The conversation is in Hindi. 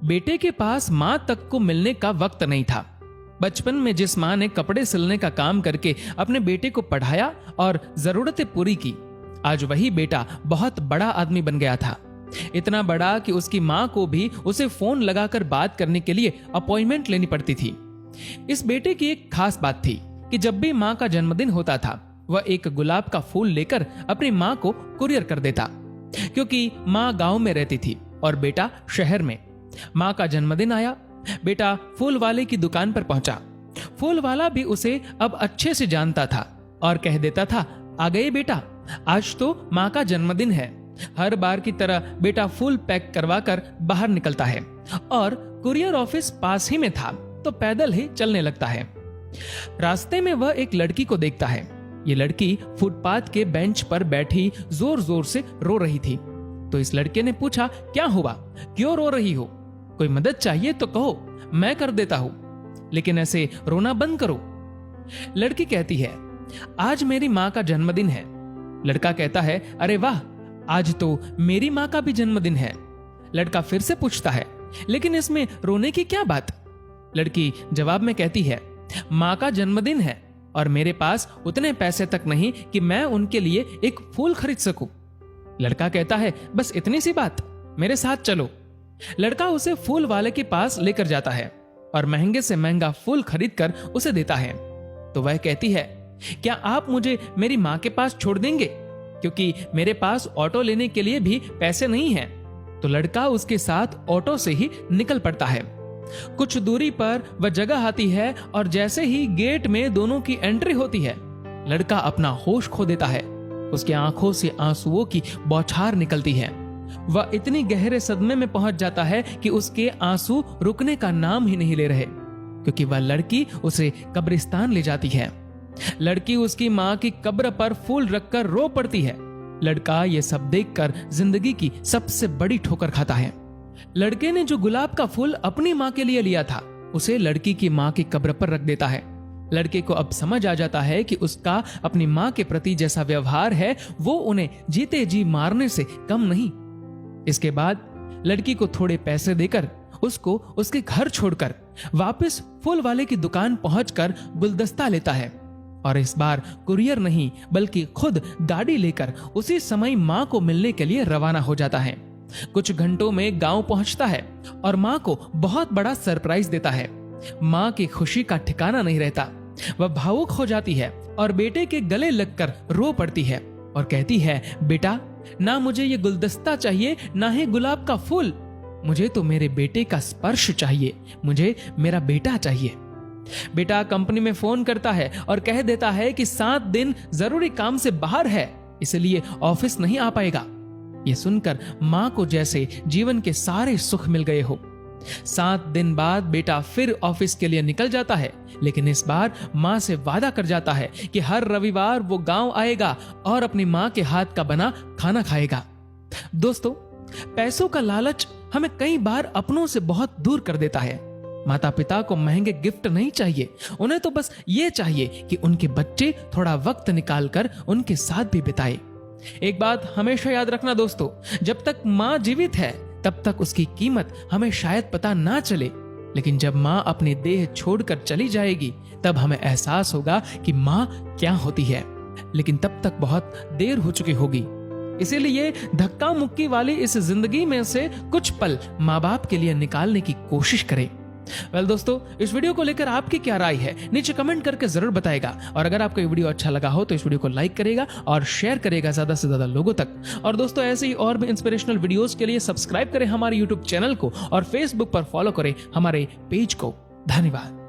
बेटे के पास मां तक को मिलने का वक्त नहीं था। बचपन में जिस मां ने कपड़े सिलने का काम करके अपने बेटे को पढ़ाया और जरूरतें पूरी की, आज वही बेटा बहुत बड़ा आदमी बन गया था। इतना बड़ा कि उसकी मां को भी उसे फोन लगाकर बात करने के लिए अपॉइंटमेंट लेनी पड़ती थी। इस बेटे की एक खास बात थी कि जब भी मां का जन्मदिन होता था, वह एक गुलाब का फूल लेकर अपनी मां को कुरियर कर देता, क्योंकि मां गांव में रहती थी और बेटा शहर में। मां का जन्मदिन आया, बेटा फूल वाले की दुकान पर पहुंचा। फूल वाला भी उसे अब अच्छे से जानता था और कह देता था, आ गए बेटा, आज तो मां का जन्मदिन है। हर बार की तरह बेटा फूल पैक करवाकर बाहर निकलता है और कुरियर ऑफिस पास ही में था, तो पैदल ही चलने लगता है। रास्ते में वह एक लड़की को देखता है। ये लड़की फुटपाथ के बेंच पर बैठी जोर जोर से रो रही थी। तो इस लड़के ने पूछा, क्या हुआ, क्यों रो रही हो? कोई मदद चाहिए तो कहो, मैं कर देता हूं, लेकिन ऐसे रोना बंद करो। लड़की कहती है, आज मेरी मां का जन्मदिन है। लड़का कहता है, अरे वाह, आज तो मेरी मां का भी जन्मदिन है। लड़का फिर से पूछता है, लेकिन इसमें रोने की क्या बात? लड़की जवाब में कहती है, मां का जन्मदिन है और मेरे पास उतने पैसे तक नहीं कि मैं उनके लिए एक फूल खरीद सकूं। लड़का कहता है, बस इतनी सी बात, मेरे साथ चलो। लड़का उसे फूल वाले के पास लेकर जाता है और महंगे से महंगा फूल खरीदकर उसे देता है। तो वह कहती है, क्या आप मुझे मेरी मां के पास छोड़ देंगे, क्योंकि मेरे पास ऑटो लेने के लिए भी पैसे नहीं हैं। तो लड़का उसके साथ ऑटो से ही निकल पड़ता है। कुछ दूरी पर वह जगह आती है और जैसे ही गेट में दोनों की एंट्री होती है, लड़का अपना होश खो देता है। उसकी आंखों से आंसुओं की बौछार निकलती है। वह इतनी गहरे सदमे में पहुंच जाता है कि उसके आंसू रुकने का नाम ही नहीं ले रहे, क्योंकि वह लड़की उसे कब्रिस्तान ले जाती है। लड़की उसकी मां की कब्र पर फूल रखकर रो पड़ती है। लड़का यह सब देखकर जिंदगी की सबसे बड़ी ठोकर खाता है। लड़के ने जो गुलाब का फूल अपनी मां के लिए लिया था, उसे लड़की की मां की कब्र पर रख देता है। लड़के को अब समझ आ जाता है कि उसका अपनी मां के प्रति जैसा व्यवहार है, वो उन्हें जीते जी मारने से कम नहीं। इसके बाद लड़की को थोड़े पैसे देकर उसको उसके घर छोड़कर वापस फूल वाले की दुकान पहुंचकर गुलदस्ता लेता है और इस बार कुरियर नहीं बल्कि खुद गाड़ी लेकर उसी समय मां को मिलने के लिए रवाना हो जाता है। कुछ घंटों में गांव पहुंचता है और मां को बहुत बड़ा सरप्राइज देता है। मां की खुशी का ठिकाना नहीं रहता। वह भावुक हो जाती है और बेटे के गले लगकर रो पड़ती है और कहती है, बेटा, ना मुझे ये गुलदस्ता चाहिए, ना ही गुलाब का फूल। मुझे तो मेरे बेटे का स्पर्श चाहिए, मुझे मेरा बेटा चाहिए। बेटा कंपनी में फोन करता है और कह देता है कि 7 दिन जरूरी काम से बाहर है, इसलिए ऑफिस नहीं आ पाएगा। यह सुनकर मां को जैसे जीवन के सारे सुख मिल गए हो। 7 दिन बाद बेटा फिर ऑफिस के लिए निकल जाता है, लेकिन इस बार मां से वादा कर जाता है कि हर रविवार वो गांव आएगा और अपनी मां के हाथ का बना खाना खाएगा। दोस्तों, पैसों का लालच हमें कई बार अपनों से बहुत दूर कर देता है। माता पिता को महंगे गिफ्ट नहीं चाहिए, उन्हें तो बस ये चाहिए कि उनके बच्चे थोड़ा वक्त निकालकर उनके साथ भी बिताए। एक बात हमेशा याद रखना दोस्तों, जब तक मां जीवित है तब तक उसकी कीमत हमें शायद पता ना चले, लेकिन जब मां अपनी देह छोड़कर चली जाएगी तब हमें एहसास होगा कि मां क्या होती है, लेकिन तब तक बहुत देर हो चुकी होगी। इसीलिए धक्का मुक्की वाली इस जिंदगी में से कुछ पल माँ बाप के लिए निकालने की कोशिश करें। दोस्तों, इस वीडियो को लेकर आपकी क्या राय है नीचे कमेंट करके जरूर बताएगा। और अगर आपको ये वीडियो अच्छा लगा हो तो इस वीडियो को लाइक करेगा और शेयर करेगा ज्यादा से ज्यादा लोगों तक। और दोस्तों, ऐसे ही और भी इंस्पिरेशनल वीडियोस के लिए सब्सक्राइब करें हमारे यूट्यूब चैनल को और फेसबुक पर फॉलो करें हमारे पेज को। धन्यवाद।